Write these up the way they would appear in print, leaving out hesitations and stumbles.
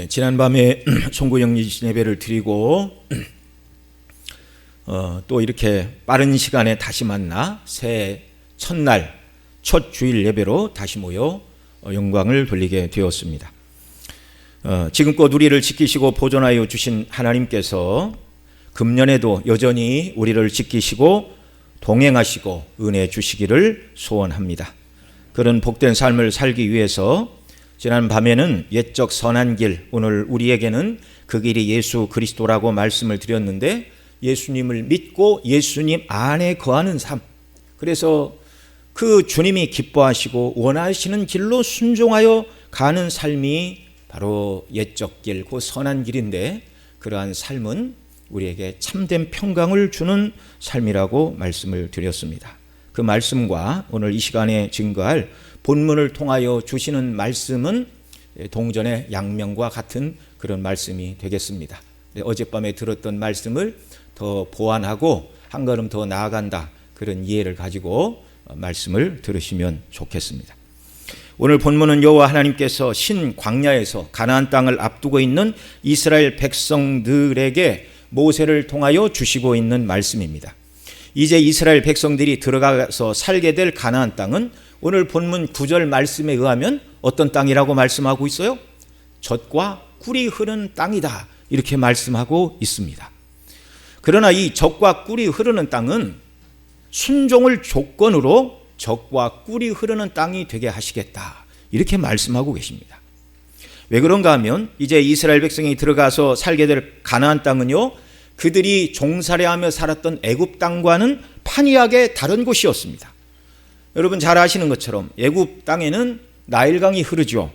지난밤에 송구영리 예배를 드리고 또 이렇게 빠른 시간에 다시 만나 새해 첫날 첫 주일 예배로 다시 모여 영광을 돌리게 되었습니다. 지금껏 우리를 지키시고 보존하여 주신 하나님께서 금년에도 여전히 우리를 지키시고 동행하시고 은혜 주시기를 소원합니다. 그런 복된 삶을 살기 위해서 지난 밤에는 옛적 선한 길, 오늘 우리에게는 그 길이 예수 그리스도라고 말씀을 드렸는데 예수님을 믿고 예수님 안에 거하는 삶, 그래서 그 주님이 기뻐하시고 원하시는 길로 순종하여 가는 삶이 바로 옛적 길, 그 선한 길인데 그러한 삶은 우리에게 참된 평강을 주는 삶이라고 말씀을 드렸습니다. 그 말씀과 오늘 이 시간에 증거할 본문을 통하여 주시는 말씀은 동전의 양면과 같은 그런 말씀이 되겠습니다. 어젯밤에 들었던 말씀을 더 보완하고 한 걸음 더 나아간다, 그런 이해를 가지고 말씀을 들으시면 좋겠습니다. 오늘 본문은 여호와 하나님께서 신 광야에서 가나안 땅을 앞두고 있는 이스라엘 백성들에게 모세를 통하여 주시고 있는 말씀입니다. 이제 이스라엘 백성들이 들어가서 살게 될 가나안 땅은 오늘 본문 9절 말씀에 의하면 어떤 땅이라고 말씀하고 있어요? 젖과 꿀이 흐르는 땅이다, 이렇게 말씀하고 있습니다. 그러나 이 젖과 꿀이 흐르는 땅은 순종을 조건으로 젖과 꿀이 흐르는 땅이 되게 하시겠다, 이렇게 말씀하고 계십니다. 왜 그런가 하면 이제 이스라엘 백성이 들어가서 살게 될 가나안 땅은요, 그들이 종살이하며 살았던 애굽 땅과는 판이하게 다른 곳이었습니다. 여러분 잘 아시는 것처럼 애굽 땅에는 나일강이 흐르죠.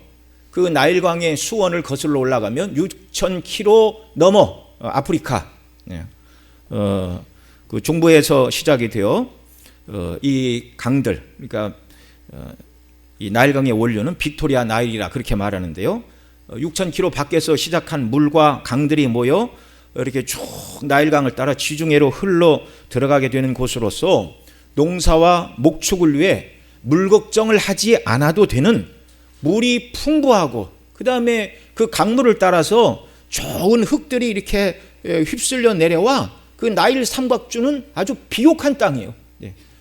그 나일강의 수원을 거슬러 올라가면 6,000km 넘어 아프리카, 그 중부에서 시작이 되어 이 강들, 그러니까 이 나일강의 원료는 빅토리아 나일이라 그렇게 말하는데요, 6,000km 밖에서 시작한 물과 강들이 모여 이렇게 쭉 나일강을 따라 지중해로 흘러 들어가게 되는 곳으로서 농사와 목축을 위해 물 걱정을 하지 않아도 되는, 물이 풍부하고 그 다음에 그 강물을 따라서 좋은 흙들이 이렇게 휩쓸려 내려와 그 나일 삼각주는 아주 비옥한 땅이에요.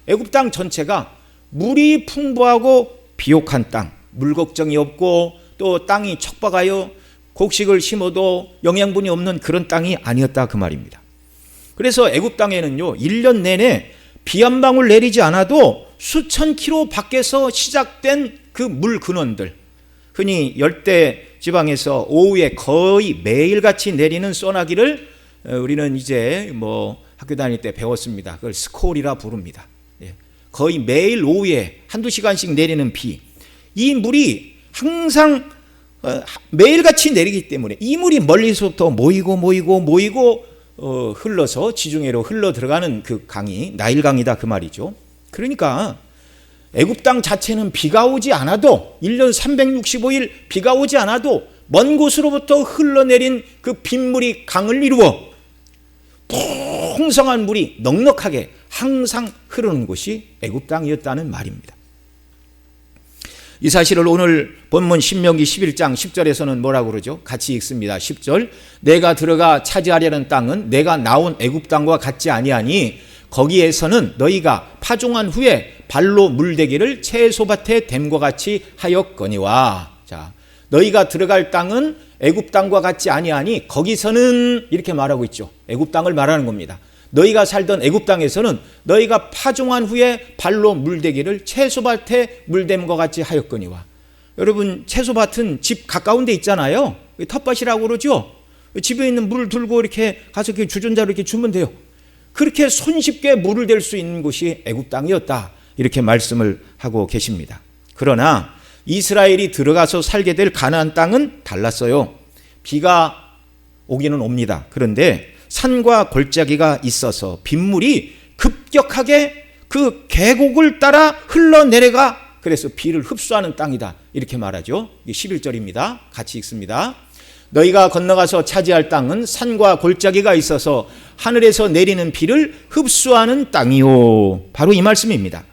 애굽 땅 전체가 물이 풍부하고 비옥한 땅, 물 걱정이 없고 또 땅이 척박하여 곡식을 심어도 영양분이 없는 그런 땅이 아니었다, 그 말입니다. 그래서 애굽 땅에는요, 1년 내내 비 한 방울 내리지 않아도 수천 킬로 밖에서 시작된 그 물 근원들, 흔히 열대 지방에서 오후에 거의 매일같이 내리는 소나기를 우리는 이제 학교 다닐 때 배웠습니다. 그걸 스콜이라 부릅니다. 거의 매일 오후에 한두 시간씩 내리는 비, 이 물이 항상 매일같이 내리기 때문에 이 물이 멀리서부터 모이고 흘러서 지중해로 흘러 들어가는 그 강이 나일강이다, 그 말이죠. 그러니까 애굽 땅 자체는 비가 오지 않아도 1년 365일 비가 오지 않아도 먼 곳으로부터 흘러내린 그 빗물이 강을 이루어 풍성한 물이 넉넉하게 항상 흐르는 곳이 애굽 땅이었다는 말입니다. 이 사실을 오늘 본문 신명기 11장 10절에서는 뭐라고 그러죠? 같이 읽습니다. 10절. 내가 들어가 차지하려는 땅은 내가 나온 애굽 땅과 같지 아니하니 거기에서는 너희가 파종한 후에 발로 물대기를 채소밭에 댐과 같이 하였거니와. 자, 너희가 들어갈 땅은 애굽 땅과 같지 아니하니 거기서는, 이렇게 말하고 있죠. 애굽 땅을 말하는 겁니다. 너희가 살던 애굽 땅에서는 너희가 파종한 후에 발로 물대기를 채소밭에 물댐과 같이 하였거니와. 여러분, 채소밭은 집 가까운 데 있잖아요. 텃밭이라고 그러죠. 집에 있는 물을 들고 이렇게 가서 이렇게 주전자로 이렇게 주면 돼요. 그렇게 손쉽게 물을 댈 수 있는 곳이 애굽 땅이었다, 이렇게 말씀을 하고 계십니다. 그러나 이스라엘이 들어가서 살게 될 가나안 땅은 달랐어요. 비가 오기는 옵니다. 그런데 산과 골짜기가 있어서 빗물이 급격하게 그 계곡을 따라 흘러내려가, 그래서 비를 흡수하는 땅이다, 이렇게 말하죠. 11절입니다. 같이 읽습니다. 너희가 건너가서 차지할 땅은 산과 골짜기가 있어서 하늘에서 내리는 비를 흡수하는 땅이요. 바로 이 말씀입니다.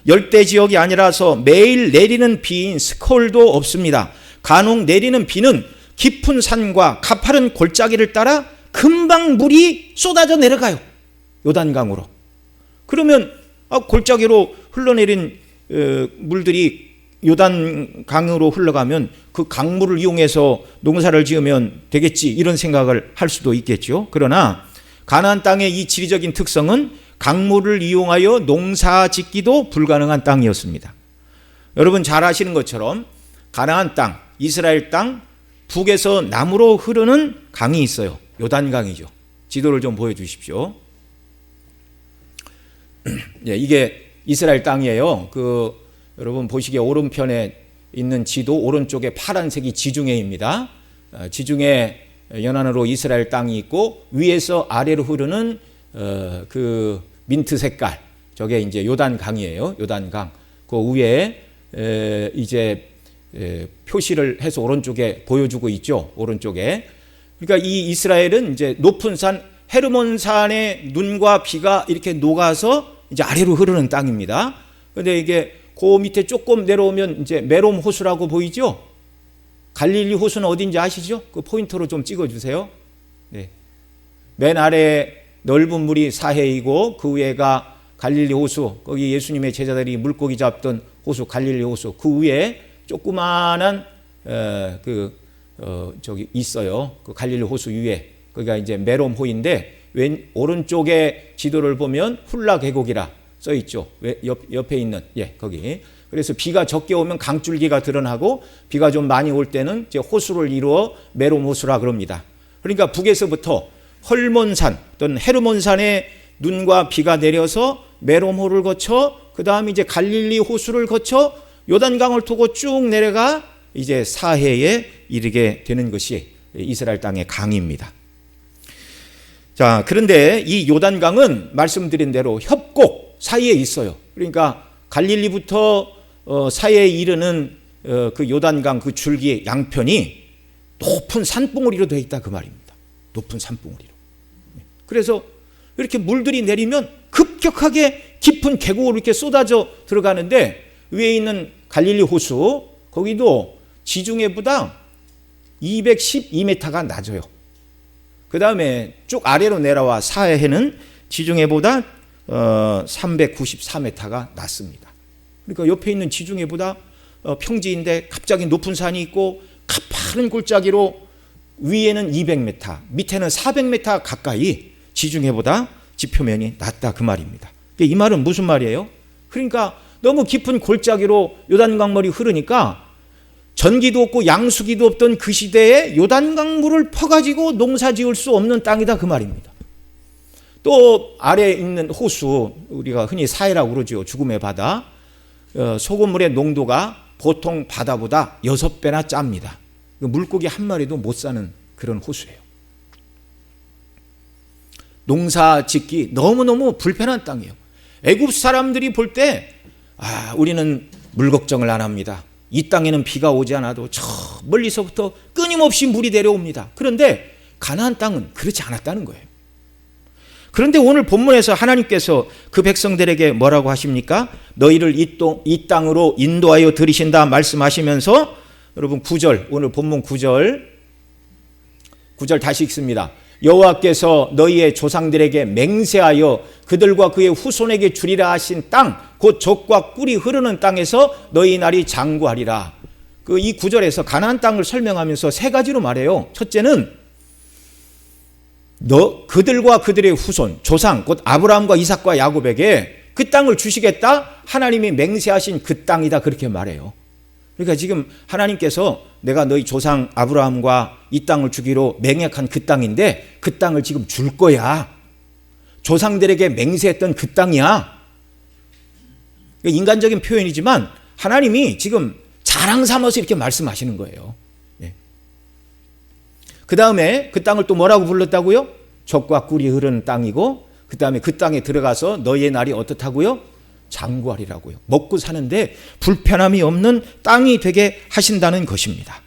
열대 지역이 아니라서 매일 내리는 비인 스콜도 없습니다. 간혹 내리는 비는 깊은 산과 가파른 골짜기를 따라 금방 물이 쏟아져 내려가요. 요단강으로. 그러면 골짜기로 흘러내린 물들이 요단강으로 흘러가면 그 강물을 이용해서 농사를 지으면 되겠지, 이런 생각을 할 수도 있겠죠. 그러나 가나안 땅의 이 지리적인 특성은 강물을 이용하여 농사 짓기도 불가능한 땅이었습니다. 여러분 잘 아시는 것처럼 가나안 땅, 이스라엘 땅 북에서 남으로 흐르는 강이 있어요. 요단강이죠. 지도를 좀 보여주십시오. 예, 이게 이스라엘 땅이에요. 여러분 보시기에 오른편에 있는 지도 오른쪽에 파란색이 지중해입니다. 지중해 연안으로 이스라엘 땅이 있고 위에서 아래로 흐르는 그 민트 색깔, 저게 이제 요단강이에요. 요단강. 그 위에 이제 표시를 해서 오른쪽에 보여주고 있죠. 오른쪽에. 그러니까 이 이스라엘은 이제 높은 산 헤르몬산의 눈과 비가 이렇게 녹아서 이제 아래로 흐르는 땅입니다. 그런데 이게 그 밑에 조금 내려오면 이제 메롬 호수라고 보이죠? 갈릴리 호수는 어딘지 아시죠? 그 포인터로 좀 찍어주세요. 네. 맨 아래 넓은 물이 사해이고 그 위에가 갈릴리 호수, 거기 예수님의 제자들이 물고기 잡던 호수 갈릴리 호수, 그 위에 조그마한 저기 있어요. 그 갈릴리 호수 위에 거기가 이제 메롬호인데 오른쪽에 지도를 보면 훌라 계곡이라 써 있죠. 옆에 있는 거기. 그래서 비가 적게 오면 강줄기가 드러나고 비가 좀 많이 올 때는 이제 호수를 이루어 메롬 호수라 그럽니다. 그러니까 북에서부터 헐몬산 또는 헤르몬산의 눈과 비가 내려서 메롬호를 거쳐 그 다음 이제 갈릴리 호수를 거쳐 요단강을 타고 쭉 내려가 이제 사해에 이르게 되는 것이 이스라엘 땅의 강입니다. 자, 그런데 이 요단강은 말씀드린 대로 협곡 사이에 있어요. 그러니까 갈릴리부터 사해에 이르는 그 요단강 그 줄기 양편이 높은 산봉우리로 되어 있다 그 말입니다. 높은 산봉우리로. 그래서 이렇게 물들이 내리면 급격하게 깊은 계곡으로 이렇게 쏟아져 들어가는데 위에 있는 갈릴리 호수 거기도 지중해보다 212m가 낮아요. 그 다음에 쭉 아래로 내려와 사해는 지중해보다 394m가 낮습니다. 그러니까 옆에 있는 지중해보다 평지인데 갑자기 높은 산이 있고 가파른 골짜기로 위에는 200m, 밑에는 400m 가까이 지중해보다 지표면이 낮다 그 말입니다. 이 말은 무슨 말이에요? 그러니까 너무 깊은 골짜기로 요단강물이 흐르니까 전기도 없고 양수기도 없던 그 시대에 요단강물을 퍼가지고 농사 지을 수 없는 땅이다 그 말입니다. 또 아래에 있는 호수, 우리가 흔히 사해라고 그러죠. 죽음의 바다. 소금물의 농도가 보통 바다보다 6배나 짭니다. 물고기 한 마리도 못 사는 그런 호수예요. 농사 짓기 너무너무 불편한 땅이에요. 애굽 사람들이 볼 때 우리는 물 걱정을 안 합니다. 이 땅에는 비가 오지 않아도 저 멀리서부터 끊임없이 물이 내려옵니다. 그런데 가나안 땅은 그렇지 않았다는 거예요. 그런데 오늘 본문에서 하나님께서 그 백성들에게 뭐라고 하십니까? 너희를 이 땅으로 인도하여 들이신다 말씀하시면서 여러분 9절, 오늘 본문 9절 다시 읽습니다. 여호와께서 너희의 조상들에게 맹세하여 그들과 그의 후손에게 주리라 하신 땅, 곧 젖과 꿀이 흐르는 땅에서 너희 날이 장구하리라. 이 9절에서 가나안 땅을 설명하면서 세 가지로 말해요. 첫째는 그들과 그들의 후손, 조상, 곧 아브라함과 이삭과 야곱에게 그 땅을 주시겠다. 하나님이 맹세하신 그 땅이다 그렇게 말해요. 그러니까 지금 하나님께서 내가 너희 조상 아브라함과 이 땅을 주기로 맹약한 그 땅인데 그 땅을 지금 줄 거야. 조상들에게 맹세했던 그 땅이야. 인간적인 표현이지만 하나님이 지금 자랑 삼아서 이렇게 말씀하시는 거예요. 그 다음에 그 땅을 또 뭐라고 불렀다고요? 젖과 꿀이 흐르는 땅이고 그 다음에 그 땅에 들어가서 너희의 날이 어떻다고요? 장구하리라고요. 먹고 사는데 불편함이 없는 땅이 되게 하신다는 것입니다.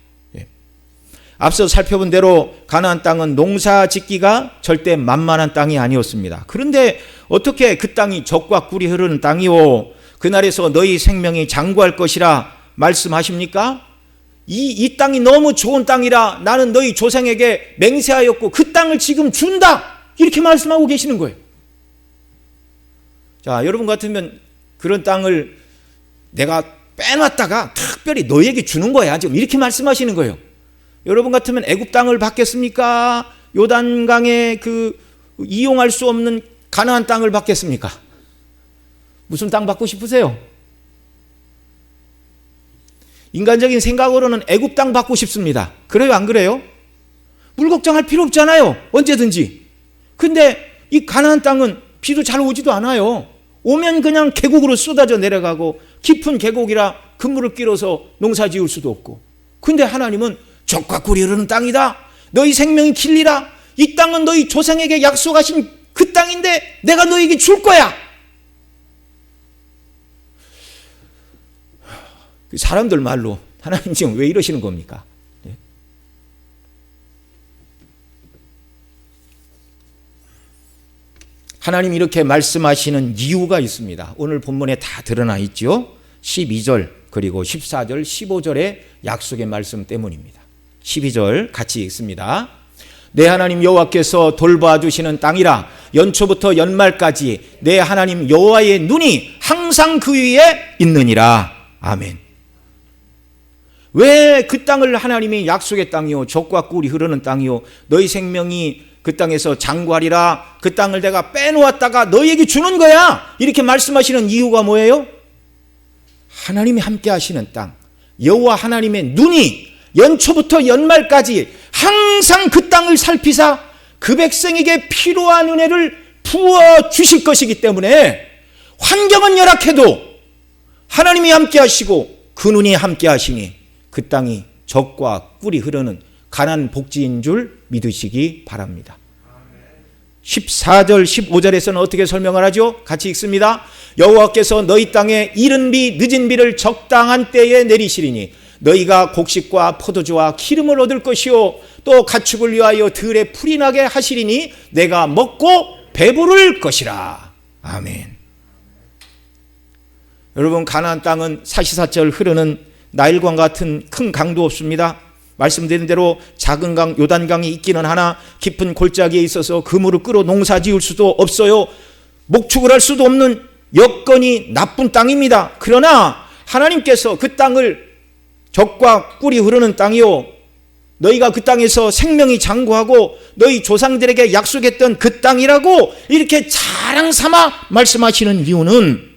앞서 살펴본 대로 가나안 땅은 농사 짓기가 절대 만만한 땅이 아니었습니다. 그런데 어떻게 그 땅이 젖과 꿀이 흐르는 땅이요 그날에서 너희 생명이 장구할 것이라 말씀하십니까? 이 땅이 너무 좋은 땅이라 나는 너희 조상에게 맹세하였고 그 땅을 지금 준다. 이렇게 말씀하고 계시는 거예요. 자, 여러분 같으면 그런 땅을 내가 빼놨다가 특별히 너에게 주는 거야. 지금 이렇게 말씀하시는 거예요. 여러분 같으면 애굽 땅을 받겠습니까? 요단강에 그 이용할 수 없는 가나안 땅을 받겠습니까? 무슨 땅 받고 싶으세요? 인간적인 생각으로는 애굽 땅 받고 싶습니다. 그래요, 안 그래요? 물 걱정할 필요 없잖아요. 언제든지. 근데 이 가나안 땅은 비도 잘 오지도 않아요. 오면 그냥 계곡으로 쏟아져 내려가고 깊은 계곡이라 그물을 끼러서 농사 지을 수도 없고. 근데 하나님은 젖과 꿀이 흐르는 땅이다. 너희 생명이 길리라. 이 땅은 너희 조상에게 약속하신 그 땅인데 내가 너희에게 줄 거야. 사람들 말로 하나님 지금 왜 이러시는 겁니까? 하나님 이렇게 말씀하시는 이유가 있습니다. 오늘 본문에 다 드러나 있죠. 12절 그리고 14절 15절의 약속의 말씀 때문입니다. 12절 같이 읽습니다. 내 하나님 여호와께서 돌봐주시는 땅이라 연초부터 연말까지 내 하나님 여호와의 눈이 항상 그 위에 있느니라. 아멘. 왜 그 땅을 하나님이 약속의 땅이요 젖과 꿀이 흐르는 땅이요 너희 생명이 그 땅에서 장구하리라. 그 땅을 내가 빼놓았다가 너희에게 주는 거야. 이렇게 말씀하시는 이유가 뭐예요? 하나님이 함께 하시는 땅, 여호와 하나님의 눈이 연초부터 연말까지 항상 그 땅을 살피사 그 백성에게 필요한 은혜를 부어주실 것이기 때문에 환경은 열악해도 하나님이 함께 하시고 그 눈이 함께 하시니 그 땅이 젖과 꿀이 흐르는 가난 복지인 줄 믿으시기 바랍니다. 14절 15절에서는 어떻게 설명을 하죠? 같이 읽습니다. 여호와께서 너희 땅에 이른 비 늦은 비를 적당한 때에 내리시리니 너희가 곡식과 포도주와 기름을 얻을 것이요 또 가축을 위하여 들에 풀이 나게 하시리니 내가 먹고 배부를 것이라. 아멘. 여러분 가나안 땅은 사시사철 흐르는 나일강 같은 큰 강도 없습니다. 말씀드린 대로 작은 강 요단강이 있기는 하나 깊은 골짜기에 있어서 그물을 끌어 농사 지을 수도 없어요. 목축을 할 수도 없는 여건이 나쁜 땅입니다. 그러나 하나님께서 그 땅을 젖과 꿀이 흐르는 땅이요 너희가 그 땅에서 생명이 장구하고 너희 조상들에게 약속했던 그 땅이라고 이렇게 자랑 삼아 말씀하시는 이유는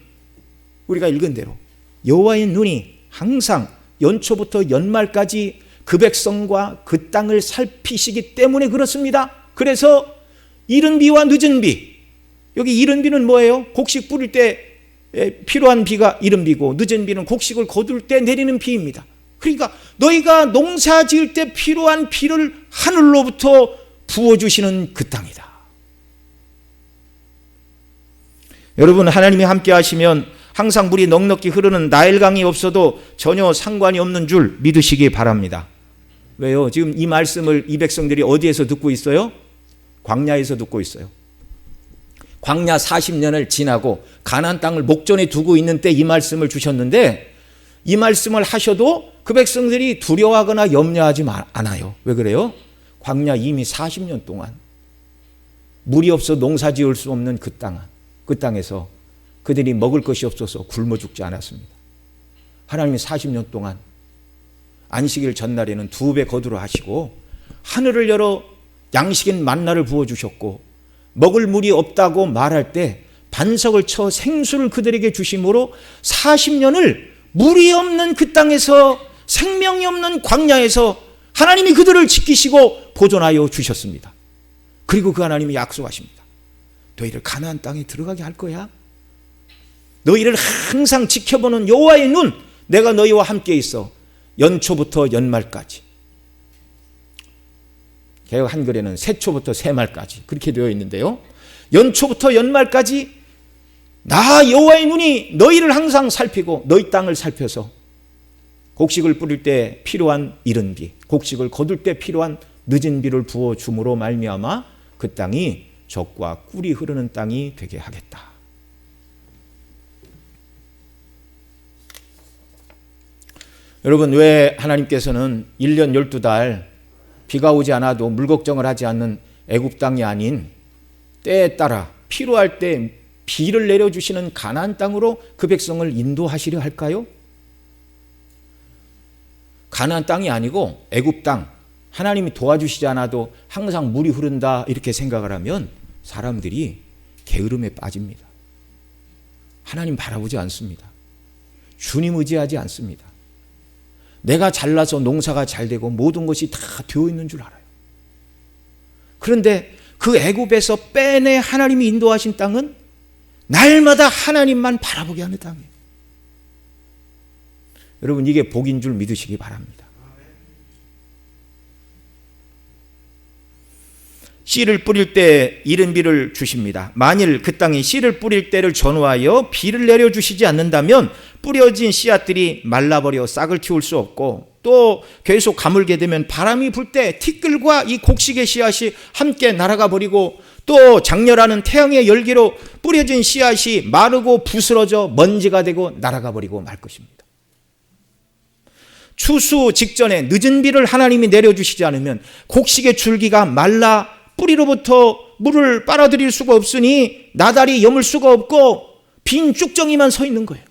우리가 읽은 대로 여호와의 눈이 항상 연초부터 연말까지 그 백성과 그 땅을 살피시기 때문에 그렇습니다. 그래서 이른 비와 늦은 비, 여기 이른 비는 뭐예요? 곡식 뿌릴 때 필요한 비가 이른 비고 늦은 비는 곡식을 거둘 때 내리는 비입니다. 그러니까 너희가 농사 지을 때 필요한 비를 하늘로부터 부어주시는 그 땅이다. 여러분 하나님이 함께 하시면 항상 물이 넉넉히 흐르는 나일강이 없어도 전혀 상관이 없는 줄 믿으시기 바랍니다. 왜요? 지금 이 말씀을 이 백성들이 어디에서 듣고 있어요? 광야에서 듣고 있어요. 광야 40년을 지나고 가나안 땅을 목전에 두고 있는 때 이 말씀을 주셨는데 이 말씀을 하셔도 그 백성들이 두려워하거나 염려하지 않아요. 왜 그래요? 광야 이미 40년 동안 물이 없어 농사 지을 수 없는 그 땅에서 그들이 먹을 것이 없어서 굶어 죽지 않았습니다. 하나님이 40년 동안 안식일 전날에는 2배 거두러 하시고 하늘을 열어 양식인 만나를 부어주셨고 먹을 물이 없다고 말할 때 반석을 쳐 생수를 그들에게 주심으로 40년을 물이 없는 그 땅에서 생명이 없는 광야에서 하나님이 그들을 지키시고 보존하여 주셨습니다. 그리고 그 하나님이 약속하십니다. 너희를 가나안 땅에 들어가게 할 거야. 너희를 항상 지켜보는 여호와의 눈, 내가 너희와 함께 있어 연초부터 연말까지. 개역 한글에는 새초부터 새말까지 그렇게 되어 있는데요. 연초부터 연말까지 나 여호와의 눈이 너희를 항상 살피고 너희 땅을 살펴서 곡식을 뿌릴 때 필요한 이른 비, 곡식을 거둘 때 필요한 늦은 비를 부어 줌으로 말미암아 그 땅이 젖과 꿀이 흐르는 땅이 되게 하겠다. 여러분, 왜 하나님께서는 1년 12달 비가 오지 않아도 물 걱정을 하지 않는 애굽 땅이 아닌 때에 따라 필요할 때 비를 내려주시는 가나안 땅으로 그 백성을 인도하시려 할까요? 가나안 땅이 아니고 애굽 땅, 하나님이 도와주시지 않아도 항상 물이 흐른다 이렇게 생각을 하면 사람들이 게으름에 빠집니다. 하나님 바라보지 않습니다. 주님 의지하지 않습니다. 내가 잘나서 농사가 잘 되고 모든 것이 다 되어 있는 줄 알아요. 그런데 그 애굽에서 빼내 하나님이 인도하신 땅은 날마다 하나님만 바라보게 하는 땅이에요. 여러분, 이게 복인 줄 믿으시기 바랍니다. 씨를 뿌릴 때 이른 비를 주십니다. 만일 그 땅이 씨를 뿌릴 때를 전후하여 비를 내려주시지 않는다면 뿌려진 씨앗들이 말라버려 싹을 틔울 수 없고, 또 계속 가물게 되면 바람이 불 때 티끌과 이 곡식의 씨앗이 함께 날아가 버리고, 또 장렬하는 태양의 열기로 뿌려진 씨앗이 마르고 부스러져 먼지가 되고 날아가 버리고 말 것입니다. 추수 직전에 늦은 비를 하나님이 내려주시지 않으면 곡식의 줄기가 말라 뿌리로부터 물을 빨아들일 수가 없으니 나달이 여물 수가 없고 빈 쭉정이만 서 있는 거예요.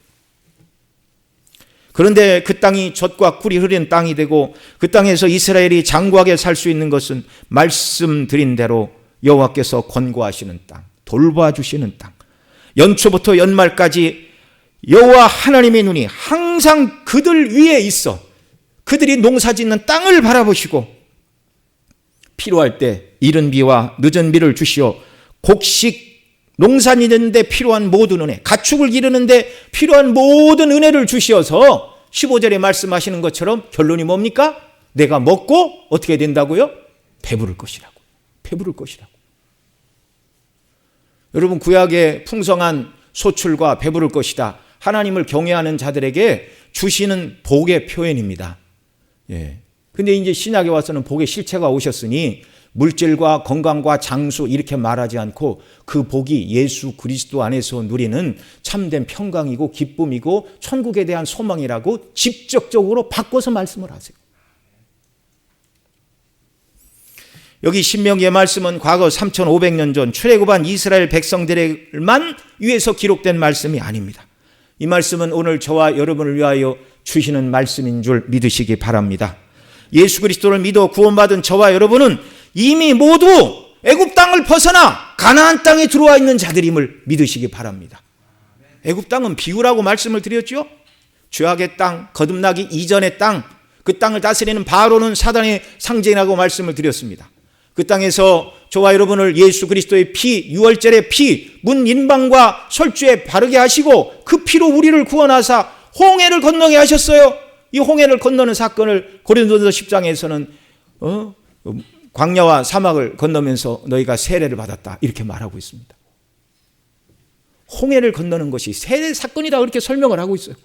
그런데 그 땅이 젖과 꿀이 흐르는 땅이 되고 그 땅에서 이스라엘이 장구하게 살 수 있는 것은 말씀드린 대로 여호와께서 권고하시는 땅, 돌봐주시는 땅, 연초부터 연말까지 여호와 하나님의 눈이 항상 그들 위에 있어 그들이 농사짓는 땅을 바라보시고 필요할 때 이른 비와 늦은 비를 주시어 곡식 농사 짓는데 필요한 모든 은혜, 가축을 기르는데 필요한 모든 은혜를 주시어서 15절에 말씀하시는 것처럼 결론이 뭡니까? 내가 먹고 어떻게 된다고요? 배부를 것이라고. 배부를 것이라고. 여러분, 구약의 풍성한 소출과 배부를 것이다, 하나님을 경외하는 자들에게 주시는 복의 표현입니다. 예. 근데 이제 신약에 와서는 복의 실체가 오셨으니 물질과 건강과 장수 이렇게 말하지 않고 그 복이 예수 그리스도 안에서 누리는 참된 평강이고 기쁨이고 천국에 대한 소망이라고 직접적으로 바꿔서 말씀을 하세요. 여기 신명기의 말씀은 과거 3500년 전 출애굽한 이스라엘 백성들만 위해서 기록된 말씀이 아닙니다. 이 말씀은 오늘 저와 여러분을 위하여 주시는 말씀인 줄 믿으시기 바랍니다. 예수 그리스도를 믿어 구원받은 저와 여러분은 이미 모두 애굽 땅을 벗어나 가나안 땅에 들어와 있는 자들임을 믿으시기 바랍니다. 애굽 땅은 비유라고 말씀을 드렸죠. 죄악의 땅, 거듭나기 이전의 땅, 그 땅을 다스리는 바로는 사단의 상징이라고 말씀을 드렸습니다. 그 땅에서 저와 여러분을 예수 그리스도의 피, 유월절의 피, 문인방과 설주에 바르게 하시고 그 피로 우리를 구원하사 홍해를 건너게 하셨어요. 이 홍해를 건너는 사건을 고린도서 10장에서는 광야와 사막을 건너면서 너희가 세례를 받았다 이렇게 말하고 있습니다. 홍해를 건너는 것이 세례 사건이라고 이렇게 설명을 하고 있어요.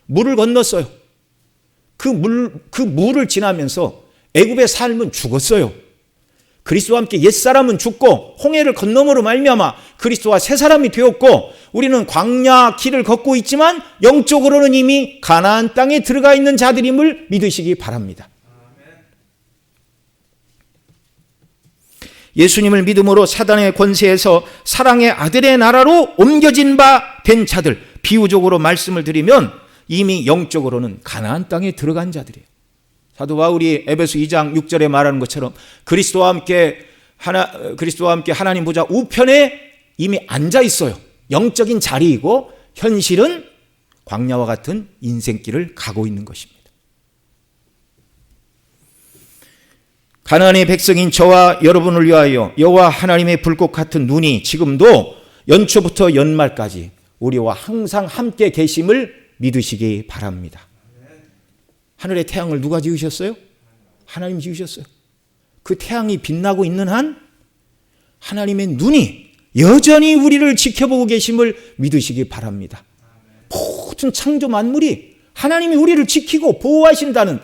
물을 건넜어요. 그 물을 지나면서 애굽의 삶은 죽었어요. 그리스도와 함께 옛사람은 죽고 홍해를 건너므로 말미암아 그리스도와 새 사람이 되었고 우리는 광야 길을 걷고 있지만 영적으로는 이미 가나안 땅에 들어가 있는 자들임을 믿으시기 바랍니다. 예수님을 믿음으로 사단의 권세에서 사랑의 아들의 나라로 옮겨진 바 된 자들, 비유적으로 말씀을 드리면 이미 영적으로는 가나안 땅에 들어간 자들이에요. 사도 바울이 에베소 2장 6절에 말하는 것처럼 그리스도와 함께 하나님 보좌 우편에 이미 앉아 있어요. 영적인 자리이고 현실은 광야와 같은 인생길을 가고 있는 것입니다. 가나안의 백성인 저와 여러분을 위하여 여호와 하나님의 불꽃 같은 눈이 지금도 연초부터 연말까지 우리와 항상 함께 계심을 믿으시기 바랍니다. 하늘의 태양을 누가 지으셨어요? 하나님 지으셨어요. 그 태양이 빛나고 있는 한 하나님의 눈이 여전히 우리를 지켜보고 계심을 믿으시기 바랍니다. 모든 창조 만물이 하나님이 우리를 지키고 보호하신다는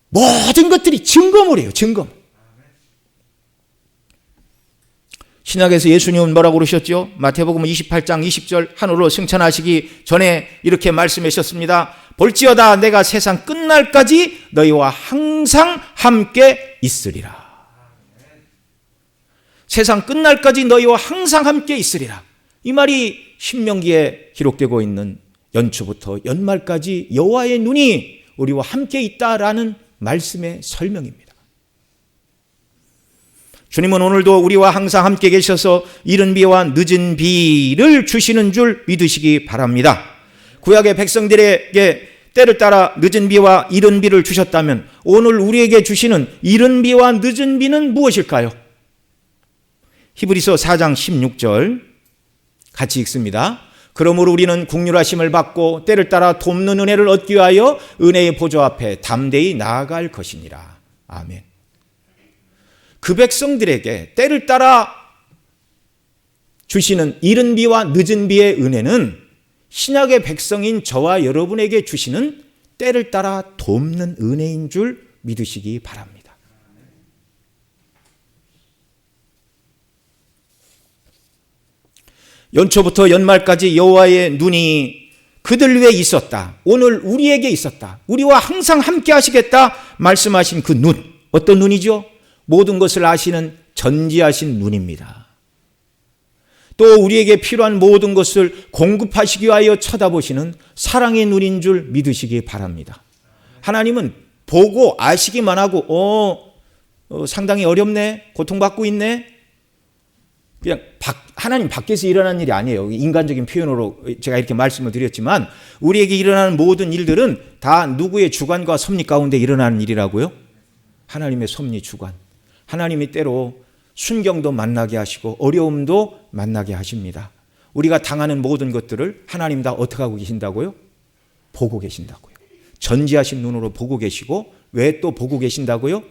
모든 것들이 증거물이에요. 증거. 신약에서 예수님은 뭐라고 그러셨죠? 마태복음 28장 20절 하늘로 승천하시기 전에 이렇게 말씀하셨습니다. 볼지어다 내가 세상 끝날까지 너희와 항상 함께 있으리라. 세상 끝날까지 너희와 항상 함께 있으리라. 이 말이 신명기에 기록되고 있는 연초부터 연말까지 여호와의 눈이 우리와 함께 있다라는 말씀의 설명입니다. 주님은 오늘도 우리와 항상 함께 계셔서 이른 비와 늦은 비를 주시는 줄 믿으시기 바랍니다. 구약의 백성들에게 때를 따라 늦은 비와 이른 비를 주셨다면 오늘 우리에게 주시는 이른 비와 늦은 비는 무엇일까요? 히브리서 4장 16절 같이 읽습니다. 그러므로 우리는 긍휼하심을 받고 때를 따라 돕는 은혜를 얻기 위하여 은혜의 보좌 앞에 담대히 나아갈 것이니라. 아멘. 그 백성들에게 때를 따라 주시는 이른 비와 늦은 비의 은혜는 신약의 백성인 저와 여러분에게 주시는 때를 따라 돕는 은혜인 줄 믿으시기 바랍니다. 연초부터 연말까지 여호와의 눈이 그들 위에 있었다. 오늘 우리에게 있었다. 우리와 항상 함께 하시겠다 말씀하신 그 눈. 어떤 눈이죠? 모든 것을 아시는 전지하신 눈입니다. 또 우리에게 필요한 모든 것을 공급하시기 위하여 쳐다보시는 사랑의 눈인 줄 믿으시기 바랍니다. 하나님은 보고 아시기만 하고 상당히 어렵네, 고통받고 있네, 그냥 하나님 밖에서 일어나는 일이 아니에요. 인간적인 표현으로 제가 이렇게 말씀을 드렸지만 우리에게 일어나는 모든 일들은 다 누구의 주관과 섭리 가운데 일어나는 일이라고요? 하나님의 섭리 주관. 하나님이 때로 순경도 만나게 하시고 어려움도 만나게 하십니다. 우리가 당하는 모든 것들을 하나님 다 어떻게 하고 계신다고요? 보고 계신다고요. 전지하신 눈으로 보고 계시고 왜 또 보고 계신다고요?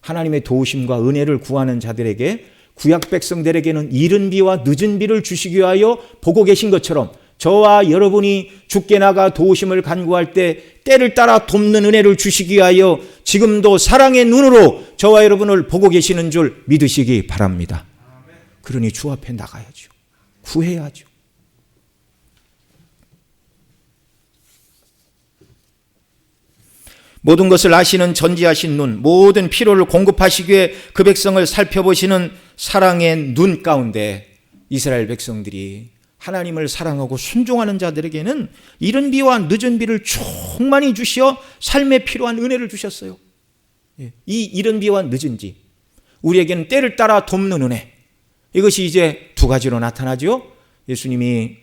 하나님의 도우심과 은혜를 구하는 자들에게 구약 백성들에게는 이른 비와 늦은 비를 주시기 위하여 보고 계신 것처럼 저와 여러분이 죽게 나가 도우심을 간구할 때 때를 따라 돕는 은혜를 주시기 위하여 지금도 사랑의 눈으로 저와 여러분을 보고 계시는 줄 믿으시기 바랍니다. 그러니 주 앞에 나가야죠. 구해야죠. 모든 것을 아시는 전지하신 눈, 모든 필요를 공급하시기 위해 그 백성을 살펴보시는 사랑의 눈 가운데 이스라엘 백성들이 하나님을 사랑하고 순종하는 자들에게는 이른 비와 늦은 비를 충만히 주시어 삶에 필요한 은혜를 주셨어요. 이 이른 비와 늦은 비, 우리에게는 때를 따라 돕는 은혜, 이것이 이제 두 가지로 나타나죠. 예수님이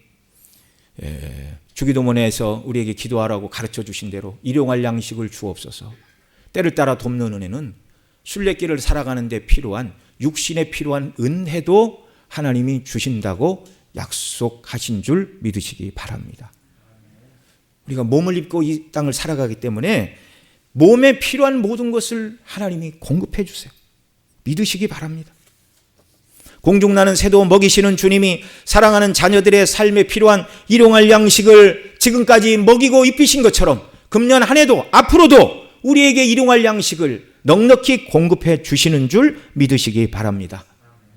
주기도문에서 우리에게 기도하라고 가르쳐 주신 대로 일용할 양식을 주옵소서. 때를 따라 돕는 은혜는 순례길을 살아가는 데 필요한 육신에 필요한 은혜도 하나님이 주신다고 약속하신 줄 믿으시기 바랍니다. 우리가 몸을 입고 이 땅을 살아가기 때문에 몸에 필요한 모든 것을 하나님이 공급해 주세요. 믿으시기 바랍니다. 공중나는 새도 먹이시는 주님이 사랑하는 자녀들의 삶에 필요한 일용할 양식을 지금까지 먹이고 입히신 것처럼 금년 한 해도 앞으로도 우리에게 일용할 양식을 넉넉히 공급해 주시는 줄 믿으시기 바랍니다.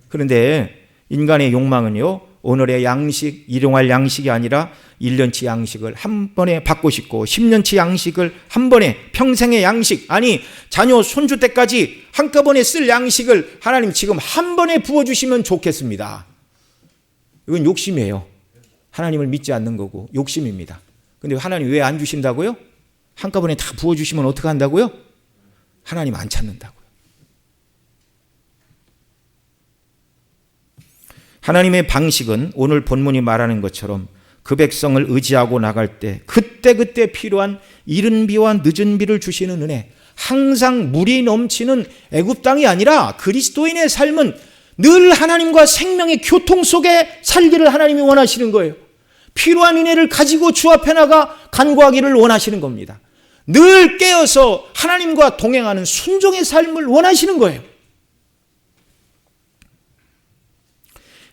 그런데 인간의 욕망은요, 오늘의 양식, 일용할 양식이 아니라 1년치 양식을 한 번에 받고 싶고 10년치 양식을 한 번에 평생의 양식, 아니 자녀 손주 때까지 한꺼번에 쓸 양식을 하나님 지금 한 번에 부어주시면 좋겠습니다. 이건 욕심이에요. 하나님을 믿지 않는 거고 욕심입니다. 근데 하나님 왜 안 주신다고요? 한꺼번에 다 부어주시면 어떻게 한다고요? 하나님 안 찾는다고요. 하나님의 방식은 오늘 본문이 말하는 것처럼 그 백성을 의지하고 나갈 때 그때그때 필요한 이른 비와 늦은 비를 주시는 은혜, 항상 물이 넘치는 애굽 땅이 아니라 그리스도인의 삶은 늘 하나님과 생명의 교통 속에 살기를 하나님이 원하시는 거예요. 필요한 은혜를 가지고 주 앞에 나가 간구하기를 원하시는 겁니다. 늘 깨어서 하나님과 동행하는 순종의 삶을 원하시는 거예요.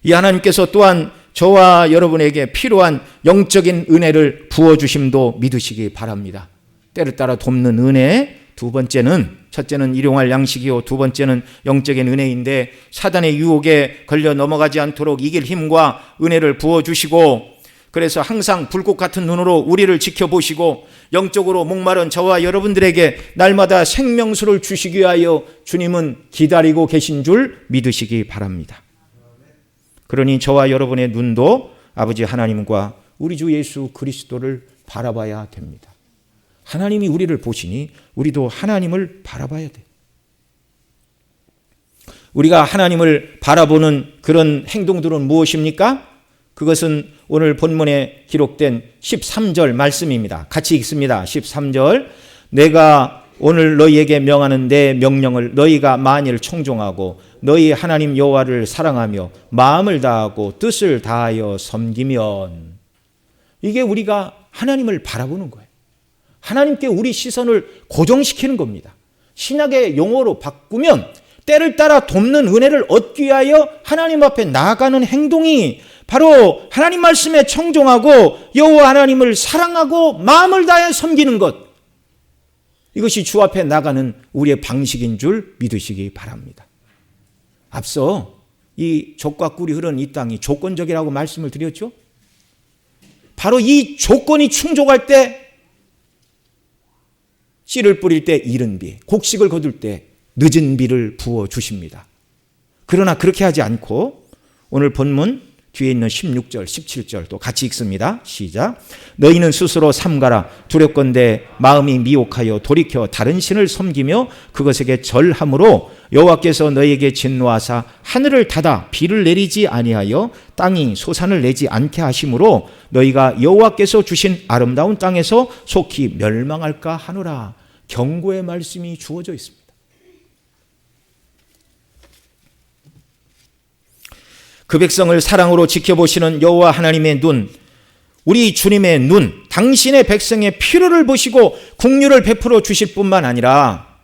이 하나님께서 또한 저와 여러분에게 필요한 영적인 은혜를 부어주심도 믿으시기 바랍니다. 때를 따라 돕는 은혜 첫째는 일용할 양식이요, 두 번째는 영적인 은혜인데, 사단의 유혹에 걸려 넘어가지 않도록 이길 힘과 은혜를 부어주시고, 그래서 항상 불꽃 같은 눈으로 우리를 지켜보시고 영적으로 목마른 저와 여러분들에게 날마다 생명수를 주시기 위하여 주님은 기다리고 계신 줄 믿으시기 바랍니다. 그러니 저와 여러분의 눈도 아버지 하나님과 우리 주 예수 그리스도를 바라봐야 됩니다. 하나님이 우리를 보시니 우리도 하나님을 바라봐야 돼요. 우리가 하나님을 바라보는 그런 행동들은 무엇입니까? 그것은 오늘 본문에 기록된 13절 말씀입니다. 같이 읽습니다. 13절. 내가 오늘 너희에게 명하는 내 명령을 너희가 만일 청종하고 너희 하나님 여호와를 사랑하며 마음을 다하고 뜻을 다하여 섬기면, 이게 우리가 하나님을 바라보는 거예요. 하나님께 우리 시선을 고정시키는 겁니다. 신약의 용어로 바꾸면 때를 따라 돕는 은혜를 얻기 위하여 하나님 앞에 나아가는 행동이 바로 하나님 말씀에 청종하고 여호와 하나님을 사랑하고 마음을 다해 섬기는 것, 이것이 주 앞에 나가는 우리의 방식인 줄 믿으시기 바랍니다. 앞서 이 족과 꿀이 흐르는 이 땅이 조건적이라고 말씀을 드렸죠. 바로 이 조건이 충족할 때, 씨를 뿌릴 때 이른 비, 곡식을 거둘 때 늦은 비를 부어 주십니다. 그러나 그렇게 하지 않고 오늘 본문 뒤에 있는 16절, 17절 또 같이 읽습니다. 시작. 너희는 스스로 삼가라. 두렵건대 마음이 미혹하여 돌이켜 다른 신을 섬기며 그것에게 절함으로 여호와께서 너희에게 진노하사 하늘을 닫아 비를 내리지 아니하여 땅이 소산을 내지 않게 하심으로 너희가 여호와께서 주신 아름다운 땅에서 속히 멸망할까 하노라. 경고의 말씀이 주어져 있습니다. 그 백성을 사랑으로 지켜보시는 여호와 하나님의 눈, 우리 주님의 눈, 당신의 백성의 필요를 보시고 긍휼을 베풀어 주실 뿐만 아니라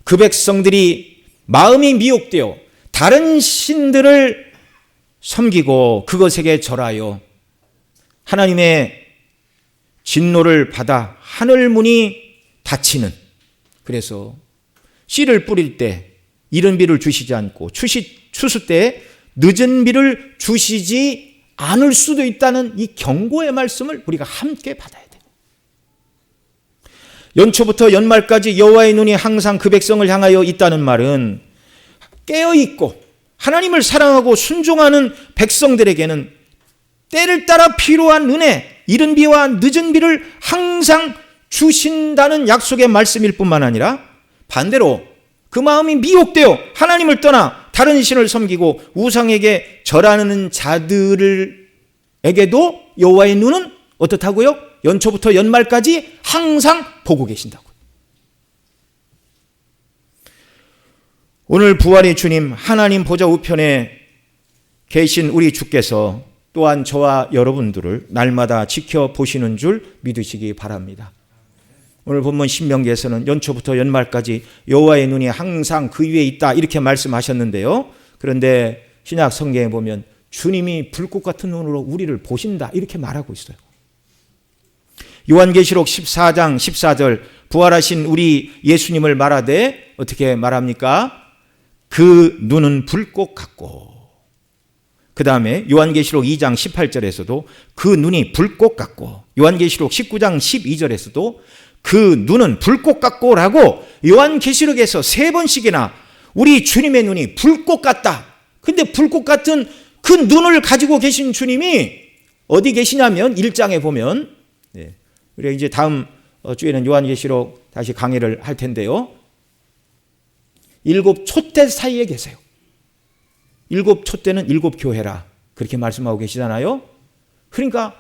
그 백성들이 마음이 미혹되어 다른 신들을 섬기고 그것에게 절하여 하나님의 진노를 받아 하늘문이 닫히는, 그래서 씨를 뿌릴 때 이른 비를 주시지 않고 추수 때 늦은 비를 주시지 않을 수도 있다는 이 경고의 말씀을 우리가 함께 받아야 돼요. 연초부터 연말까지 여호와의 눈이 항상 그 백성을 향하여 있다는 말은 깨어있고 하나님을 사랑하고 순종하는 백성들에게는 때를 따라 필요한 은혜, 이른 비와 늦은 비를 항상 주신다는 약속의 말씀일 뿐만 아니라 반대로 그 마음이 미혹되어 하나님을 떠나 다른 신을 섬기고 우상에게 절하는 자들에게도 여호와의 눈은 어떻다고요? 연초부터 연말까지 항상 보고 계신다고요. 오늘 부활의 주님 하나님 보좌 우편에 계신 우리 주께서 또한 저와 여러분들을 날마다 지켜보시는 줄 믿으시기 바랍니다. 오늘 본문 신명기에서는 연초부터 연말까지 여호와의 눈이 항상 그 위에 있다 이렇게 말씀하셨는데요. 그런데 신약 성경에 보면 주님이 불꽃 같은 눈으로 우리를 보신다 이렇게 말하고 있어요. 요한계시록 14장 14절 부활하신 우리 예수님을 말하되 어떻게 말합니까? 그 눈은 불꽃 같고, 그 다음에 요한계시록 2장 18절에서도 그 눈이 불꽃 같고, 요한계시록 19장 12절에서도 그 눈은 불꽃 같고라고 요한계시록에서 3번씩이나 우리 주님의 눈이 불꽃 같다. 근데 불꽃 같은 그 눈을 가지고 계신 주님이 어디 계시냐면 1장에 보면, 우리가 이제 다음 주에는 요한계시록 다시 강의를 할 텐데요. 7 촛대 사이에 계세요. 7 촛대는 7 교회라 그렇게 말씀하고 계시잖아요. 그러니까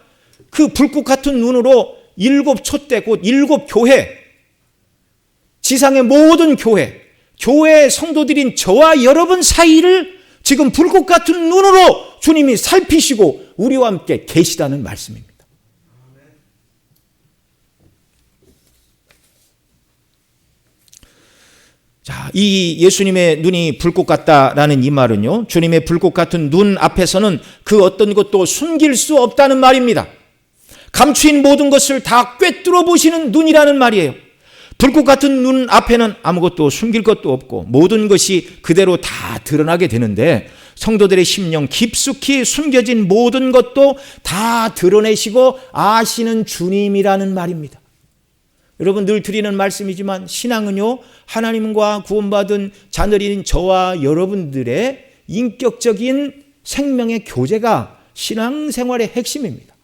그 불꽃 같은 눈으로 7 촛대 곧 7 교회, 지상의 모든 교회의 성도들인 저와 여러분 사이를 지금 불꽃 같은 눈으로 주님이 살피시고 우리와 함께 계시다는 말씀입니다. 자, 이 예수님의 눈이 불꽃 같다라는 이 말은요, 주님의 불꽃 같은 눈 앞에서는 그 어떤 것도 숨길 수 없다는 말입니다. 감추인 모든 것을 다 꿰뚫어 보시는 눈이라는 말이에요. 불꽃 같은 눈 앞에는 아무것도 숨길 것도 없고 모든 것이 그대로 다 드러나게 되는데 성도들의 심령 깊숙이 숨겨진 모든 것도 다 드러내시고 아시는 주님이라는 말입니다. 여러분 늘 드리는 말씀이지만 신앙은요, 하나님과 구원받은 자녀인 저와 여러분들의 인격적인 생명의 교제가 신앙생활의 핵심입니다.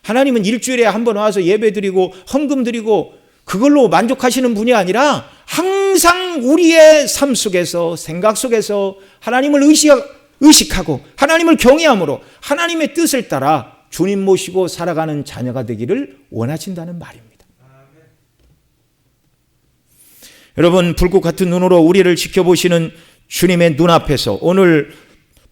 하나님은 일주일에 한 번 와서 예배 드리고 헌금 드리고 그걸로 만족하시는 분이 아니라 항상 우리의 삶 속에서 생각 속에서 하나님을 의식하고 하나님을 경외함으로 하나님의 뜻을 따라 주님 모시고 살아가는 자녀가 되기를 원하신다는 말입니다. 여러분 불꽃 같은 눈으로 우리를 지켜보시는 주님의 눈앞에서 오늘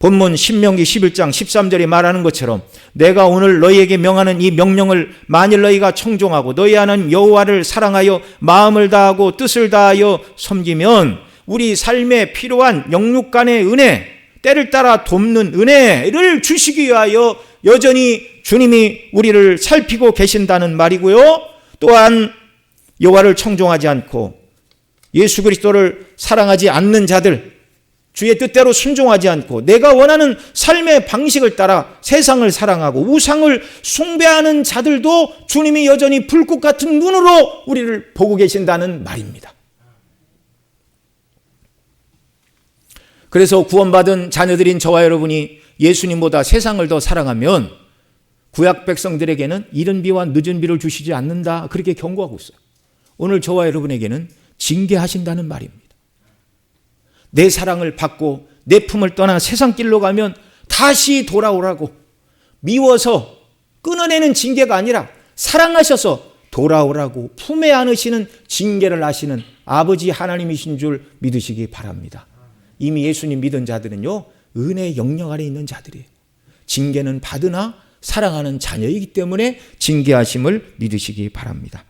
본문 신명기 11장 13절에 말하는 것처럼 내가 오늘 너희에게 명하는 이 명령을 만일 너희가 청종하고 너희 하나님 여호와를 사랑하여 마음을 다하고 뜻을 다하여 섬기면 우리 삶에 필요한 영육간의 은혜, 때를 따라 돕는 은혜를 주시기 위하여 여전히 주님이 우리를 살피고 계신다는 말이고요. 또한 여호와를 청종하지 않고 예수 그리스도를 사랑하지 않는 자들, 주의 뜻대로 순종하지 않고 내가 원하는 삶의 방식을 따라 세상을 사랑하고 우상을 숭배하는 자들도 주님이 여전히 불꽃 같은 눈으로 우리를 보고 계신다는 말입니다. 그래서 구원받은 자녀들인 저와 여러분이 예수님보다 세상을 더 사랑하면 구약 백성들에게는 이른 비와 늦은 비를 주시지 않는다, 그렇게 경고하고 있어요. 오늘 저와 여러분에게는 징계하신다는 말입니다. 내 사랑을 받고 내 품을 떠나 세상 길로 가면 다시 돌아오라고 미워서 끊어내는 징계가 아니라 사랑하셔서 돌아오라고 품에 안으시는 징계를 하시는 아버지 하나님이신 줄 믿으시기 바랍니다. 이미 예수님 믿은 자들은요, 은혜의 영역 아래 있는 자들이에요. 징계는 받으나 사랑하는 자녀이기 때문에 징계하심을 믿으시기 바랍니다.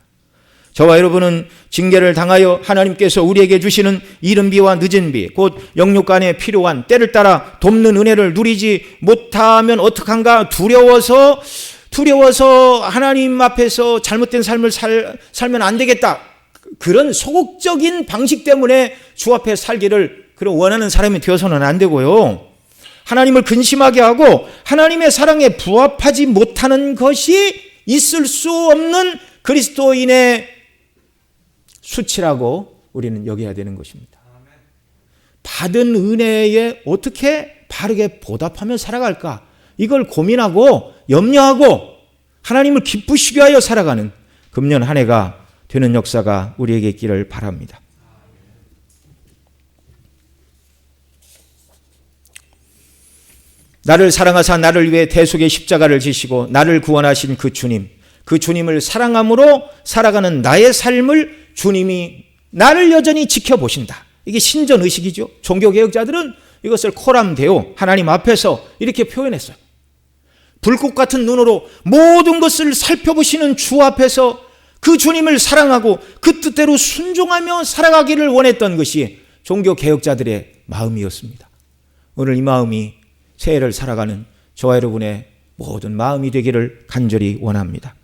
저와 여러분은 징계를 당하여 하나님께서 우리에게 주시는 이른 비와 늦은 비, 곧 영육간에 필요한 때를 따라 돕는 은혜를 누리지 못하면 어떡한가 두려워서 하나님 앞에서 잘못된 삶을 살면 안 되겠다, 그런 소극적인 방식 때문에 주 앞에 살기를 그런 원하는 사람이 되어서는 안 되고요. 하나님을 근심하게 하고 하나님의 사랑에 부합하지 못하는 것이 있을 수 없는 그리스도인의 수치라고 우리는 여겨야 되는 것입니다. 받은 은혜에 어떻게 바르게 보답하며 살아갈까, 이걸 고민하고 염려하고 하나님을 기쁘시게 하여 살아가는 금년 한 해가 되는 역사가 우리에게 있기를 바랍니다. 나를 사랑하사 나를 위해 대속의 십자가를 지시고 나를 구원하신 그 주님, 그 주님을 사랑함으로 살아가는 나의 삶을 주님이 나를 여전히 지켜보신다. 이게 신전의식이죠. 종교개혁자들은 이것을 코람데오, 하나님 앞에서 이렇게 표현했어요. 불꽃 같은 눈으로 모든 것을 살펴보시는 주 앞에서 그 주님을 사랑하고 그 뜻대로 순종하며 살아가기를 원했던 것이 종교개혁자들의 마음이었습니다. 오늘 이 마음이 새해를 살아가는 저와 여러분의 모든 마음이 되기를 간절히 원합니다.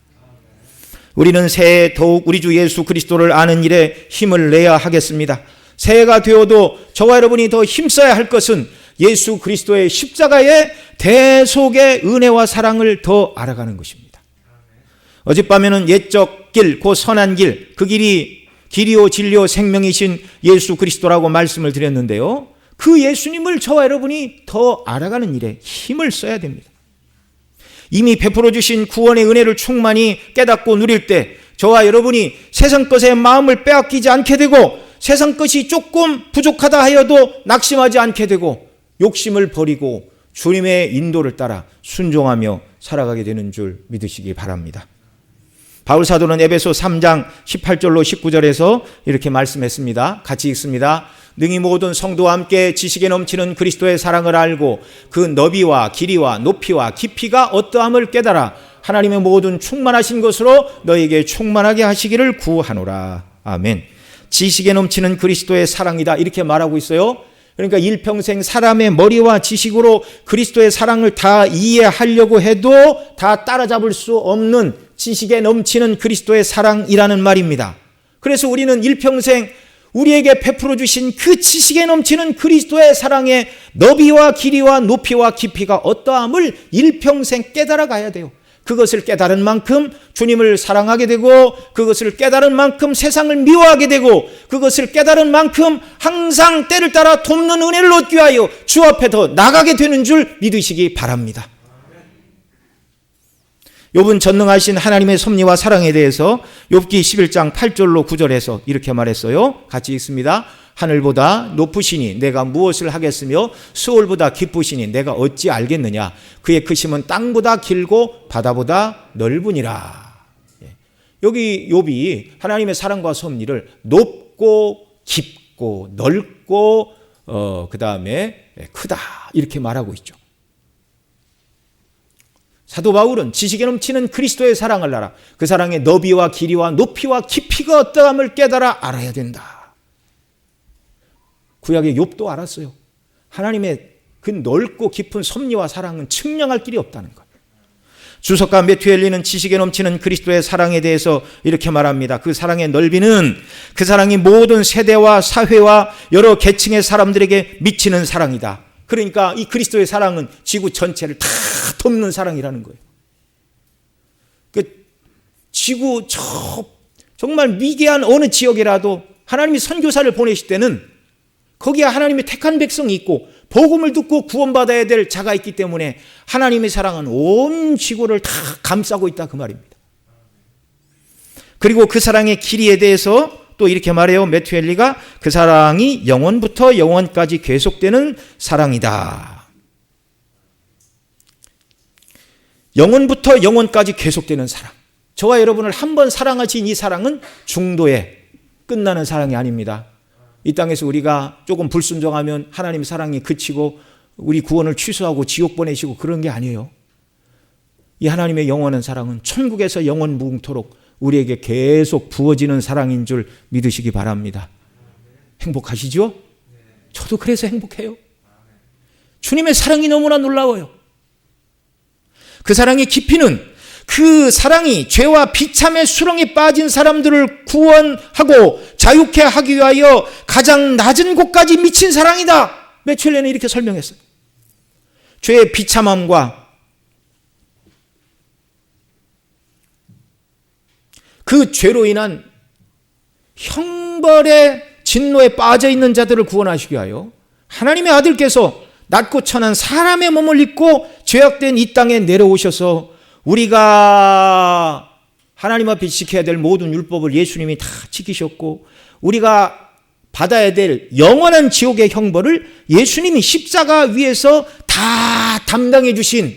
우리는 새해 더욱 우리 주 예수 그리스도를 아는 일에 힘을 내야 하겠습니다. 새해가 되어도 저와 여러분이 더 힘써야 할 것은 예수 그리스도의 십자가의 대속의 은혜와 사랑을 더 알아가는 것입니다. 어젯밤에는 옛적 길, 곧 선한 길, 그 길이요 진리요 생명이신 예수 그리스도라고 말씀을 드렸는데요, 그 예수님을 저와 여러분이 더 알아가는 일에 힘을 써야 됩니다. 이미 베풀어 주신 구원의 은혜를 충만히 깨닫고 누릴 때 저와 여러분이 세상 것에 마음을 빼앗기지 않게 되고 세상 것이 조금 부족하다 하여도 낙심하지 않게 되고 욕심을 버리고 주님의 인도를 따라 순종하며 살아가게 되는 줄 믿으시기 바랍니다. 바울 사도는 에베소 3장 18절로 19절에서 이렇게 말씀했습니다. 같이 읽습니다. 능히 모든 성도와 함께 지식에 넘치는 그리스도의 사랑을 알고 그 너비와 길이와 높이와 깊이가 어떠함을 깨달아 하나님의 모든 충만하신 것으로 너희에게 충만하게 하시기를 구하노라. 아멘. 지식에 넘치는 그리스도의 사랑이다, 이렇게 말하고 있어요. 그러니까 일평생 사람의 머리와 지식으로 그리스도의 사랑을 다 이해하려고 해도 다 따라잡을 수 없는 지식에 넘치는 그리스도의 사랑이라는 말입니다. 그래서 우리는 일평생 우리에게 베풀어 주신 그 지식에 넘치는 그리스도의 사랑의 너비와 길이와 높이와 깊이가 어떠함을 일평생 깨달아 가야 돼요. 그것을 깨달은 만큼 주님을 사랑하게 되고, 그것을 깨달은 만큼 세상을 미워하게 되고, 그것을 깨달은 만큼 항상 때를 따라 돕는 은혜를 얻기 위하여 주 앞에 더 나가게 되는 줄 믿으시기 바랍니다. 욥은 전능하신 하나님의 섭리와 사랑에 대해서 욥기 11장 8절로 9절에서 이렇게 말했어요. 같이 읽습니다. 하늘보다 높으시니 내가 무엇을 하겠으며 수월보다 깊으시니 내가 어찌 알겠느냐. 그의 크심은 땅보다 길고 바다보다 넓으니라. 여기 욥이 하나님의 사랑과 섭리를 높고 깊고 넓고 그 다음에 크다 이렇게 말하고 있죠. 사도 바울은 지식에 넘치는 그리스도의 사랑을 알아 그 사랑의 너비와 길이와 높이와 깊이가 어떠함을 깨달아 알아야 된다. 구약의 욥도 알았어요. 하나님의 그 넓고 깊은 섭리와 사랑은 측량할 길이 없다는 것. 주석가 매튜 헨리는 지식에 넘치는 그리스도의 사랑에 대해서 이렇게 말합니다. 그 사랑의 넓이는 그 사랑이 모든 세대와 사회와 여러 계층의 사람들에게 미치는 사랑이다. 그러니까 이 그리스도의 사랑은 지구 전체를 다 덮는 사랑이라는 거예요. 그 지구 정말 미개한 어느 지역이라도 하나님이 선교사를 보내실 때는 거기에 하나님의 택한 백성이 있고 복음을 듣고 구원받아야 될 자가 있기 때문에 하나님의 사랑은 온 지구를 다 감싸고 있다 그 말입니다. 그리고 그 사랑의 길이에 대해서 또 이렇게 말해요. 매튜 헨리가 그 사랑이 영원부터 영원까지 계속되는 사랑이다. 영원부터 영원까지 계속되는 사랑. 저와 여러분을 한 번 사랑하신 이 사랑은 중도에 끝나는 사랑이 아닙니다. 이 땅에서 우리가 조금 불순종하면 하나님의 사랑이 그치고 우리 구원을 취소하고 지옥 보내시고 그런 게 아니에요. 이 하나님의 영원한 사랑은 천국에서 영원 무궁토록 우리에게 계속 부어지는 사랑인 줄 믿으시기 바랍니다. 행복하시죠? 저도 그래서 행복해요. 주님의 사랑이 너무나 놀라워요. 그 사랑의 깊이는 그 사랑이 죄와 비참의 수렁에 빠진 사람들을 구원하고 자유케 하기 위하여 가장 낮은 곳까지 미친 사랑이다. 매튜 헨리는 이렇게 설명했어요. 죄의 비참함과 그 죄로 인한 형벌의 진노에 빠져 있는 자들을 구원하시기 위하여 하나님의 아들께서 낮고 천한 사람의 몸을 입고 죄악된 이 땅에 내려오셔서 우리가 하나님 앞에 지켜야 될 모든 율법을 예수님이 다 지키셨고 우리가 받아야 될 영원한 지옥의 형벌을 예수님이 십자가 위에서 다 담당해 주신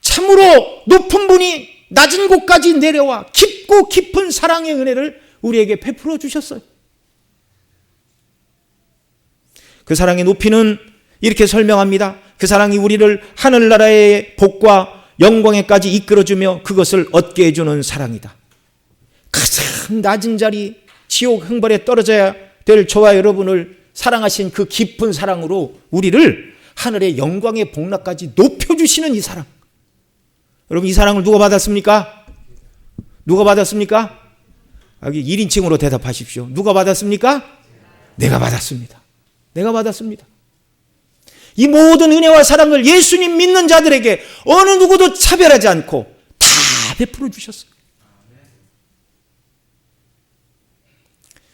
참으로 높은 분이 낮은 곳까지 내려와 깊고 깊은 사랑의 은혜를 우리에게 베풀어 주셨어요. 그 사랑의 높이는 이렇게 설명합니다. 그 사랑이 우리를 하늘나라의 복과 영광에까지 이끌어주며 그것을 얻게 해주는 사랑이다. 가장 낮은 자리 지옥 형벌에 떨어져야 될 저와 여러분을 사랑하신 그 깊은 사랑으로 우리를 하늘의 영광의 복락까지 높여주시는 이 사랑. 여러분 이 사랑을 누가 받았습니까? 누가 받았습니까? 여기 1인칭으로 대답하십시오. 누가 받았습니까? 내가 받았습니다. 내가 받았습니다. 이 모든 은혜와 사랑을 예수님 믿는 자들에게 어느 누구도 차별하지 않고 다 베풀어 주셨어요.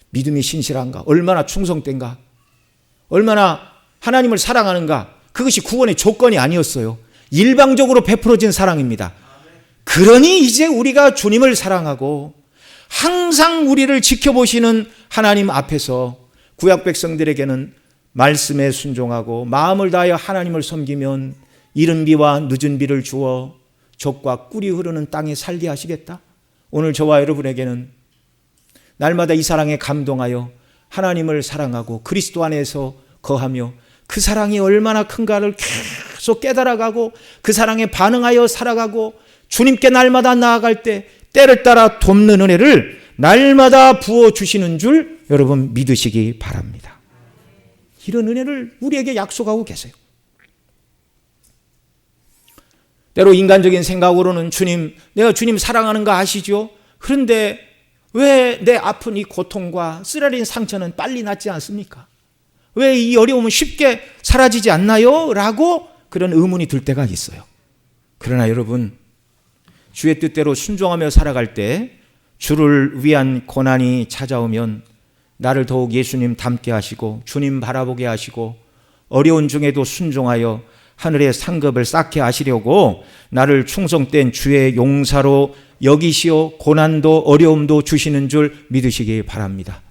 믿음이 신실한가? 얼마나 충성된가? 얼마나 하나님을 사랑하는가? 그것이 구원의 조건이 아니었어요. 일방적으로 베풀어진 사랑입니다. 그러니 이제 우리가 주님을 사랑하고 항상 우리를 지켜보시는 하나님 앞에서 구약 백성들에게는 말씀에 순종하고 마음을 다하여 하나님을 섬기면 이른 비와 늦은 비를 주어 적과 꿀이 흐르는 땅에 살게 하시겠다. 오늘 저와 여러분에게는 날마다 이 사랑에 감동하여 하나님을 사랑하고 그리스도 안에서 거하며 그 사랑이 얼마나 큰가를 계속 깨달아가고 그 사랑에 반응하여 살아가고 주님께 날마다 나아갈 때 때를 따라 돕는 은혜를 날마다 부어주시는 줄 여러분 믿으시기 바랍니다. 이런 은혜를 우리에게 약속하고 계세요. 때로 인간적인 생각으로는 주님, 내가 주님 사랑하는 거 아시죠? 그런데 왜 내 아픈 이 고통과 쓰라린 상처는 빨리 낫지 않습니까? 왜 이 어려움은 쉽게 사라지지 않나요? 라고 그런 의문이 들 때가 있어요. 그러나 여러분, 주의 뜻대로 순종하며 살아갈 때 주를 위한 고난이 찾아오면 나를 더욱 예수님 닮게 하시고 주님 바라보게 하시고 어려운 중에도 순종하여 하늘의 상급을 쌓게 하시려고 나를 충성된 주의 용사로 여기시어 고난도 어려움도 주시는 줄 믿으시기 바랍니다.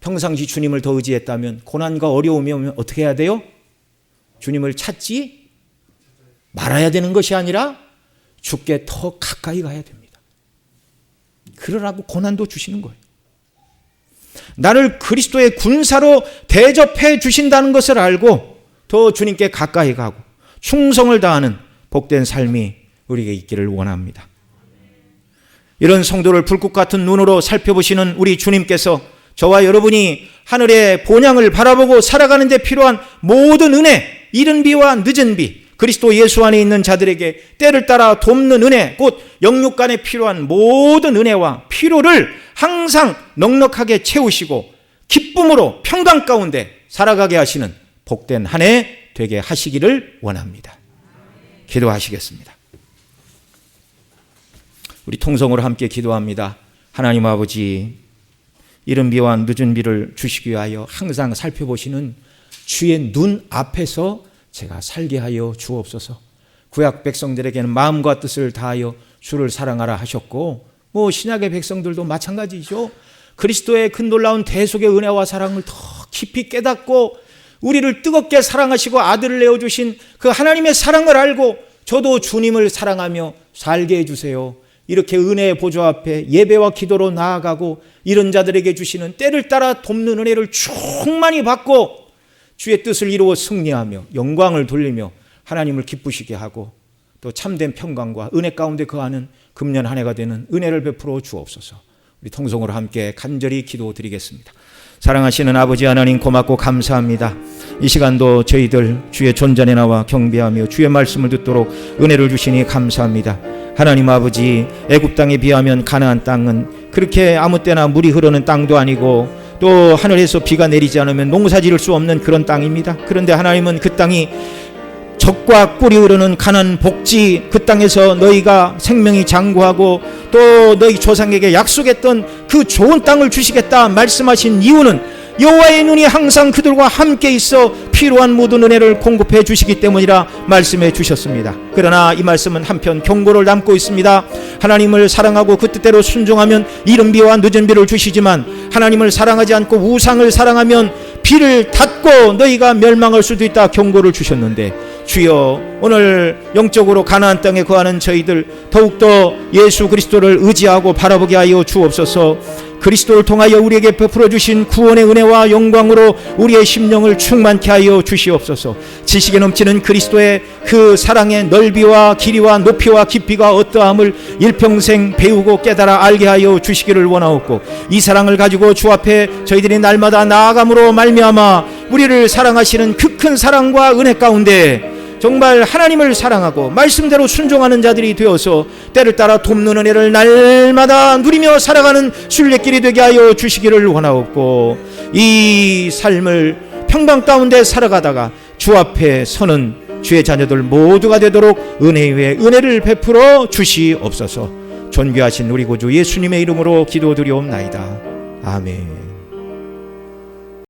평상시 주님을 더 의지했다면 고난과 어려움이 오면 어떻게 해야 돼요? 주님을 찾지 말아야 되는 것이 아니라 주께 더 가까이 가야 됩니다. 그러라고 고난도 주시는 거예요. 나를 그리스도의 군사로 대접해 주신다는 것을 알고 더 주님께 가까이 가고 충성을 다하는 복된 삶이 우리에게 있기를 원합니다. 이런 성도를 불꽃 같은 눈으로 살펴보시는 우리 주님께서 저와 여러분이 하늘의 본향을 바라보고 살아가는 데 필요한 모든 은혜, 이른 비와 늦은 비, 그리스도 예수 안에 있는 자들에게 때를 따라 돕는 은혜, 곧 영육간에 필요한 모든 은혜와 필요를 항상 넉넉하게 채우시고 기쁨으로 평강 가운데 살아가게 하시는 복된 한 해 되게 하시기를 원합니다. 기도하시겠습니다. 우리 통성으로 함께 기도합니다. 하나님 아버지, 이른 비와 늦은 비를 주시기 위하여 항상 살펴보시는 주의 눈 앞에서 제가 살게 하여 주옵소서. 구약 백성들에게는 마음과 뜻을 다하여 주를 사랑하라 하셨고 신약의 백성들도 마찬가지죠. 그리스도의 그 놀라운 대속의 은혜와 사랑을 더 깊이 깨닫고 우리를 뜨겁게 사랑하시고 아들을 내어주신 그 하나님의 사랑을 알고 저도 주님을 사랑하며 살게 해주세요. 이렇게 은혜의 보좌 앞에 예배와 기도로 나아가고 이런 자들에게 주시는 때를 따라 돕는 은혜를 충만히 받고 주의 뜻을 이루어 승리하며 영광을 돌리며 하나님을 기쁘시게 하고 또 참된 평강과 은혜 가운데 거하는 금년 한 해가 되는 은혜를 베풀어 주옵소서. 우리 통성으로 함께 간절히 기도드리겠습니다. 사랑하시는 아버지 하나님, 고맙고 감사합니다. 이 시간도 저희들 주의 존전에 나와 경배하며 주의 말씀을 듣도록 은혜를 주시니 감사합니다. 하나님 아버지, 애굽 땅에 비하면 가나안 땅은 그렇게 아무 때나 물이 흐르는 땅도 아니고 또 하늘에서 비가 내리지 않으면 농사 지을 수 없는 그런 땅입니다. 그런데 하나님은 그 땅이 젖과 꿀이 흐르는 가나안 복지, 그 땅에서 너희가 생명이 장구하고 또 너희 조상에게 약속했던 그 좋은 땅을 주시겠다 말씀하신 이유는 여호와의 눈이 항상 그들과 함께 있어 필요한 모든 은혜를 공급해 주시기 때문이라 말씀해 주셨습니다. 그러나 이 말씀은 한편 경고를 담고 있습니다. 하나님을 사랑하고 그 뜻대로 순종하면 이른 비와 늦은 비를 주시지만 하나님을 사랑하지 않고 우상을 사랑하면 비를 닫고 너희가 멸망할 수도 있다 경고를 주셨는데, 주여, 오늘 영적으로 가나안 땅에 거하는 저희들 더욱더 예수 그리스도를 의지하고 바라보게 하여 주옵소서. 그리스도를 통하여 우리에게 베풀어 주신 구원의 은혜와 영광으로 우리의 심령을 충만케 하여 주시옵소서. 지식에 넘치는 그리스도의 그 사랑의 넓이와 길이와 높이와 깊이가 어떠함을 일평생 배우고 깨달아 알게 하여 주시기를 원하옵고, 이 사랑을 가지고 주 앞에 저희들이 날마다 나아감으로 말미암아 우리를 사랑하시는 그 큰 사랑과 은혜 가운데 정말 하나님을 사랑하고 말씀대로 순종하는 자들이 되어서 때를 따라 돕는 은혜를 날마다 누리며 살아가는 순례길이 되게 하여 주시기를 원하옵고, 이 삶을 평강 가운데 살아가다가 주 앞에 서는 주의 자녀들 모두가 되도록 은혜 위에 은혜를 베풀어 주시옵소서. 존귀하신 우리 구주 예수님의 이름으로 기도드리옵나이다. 아멘.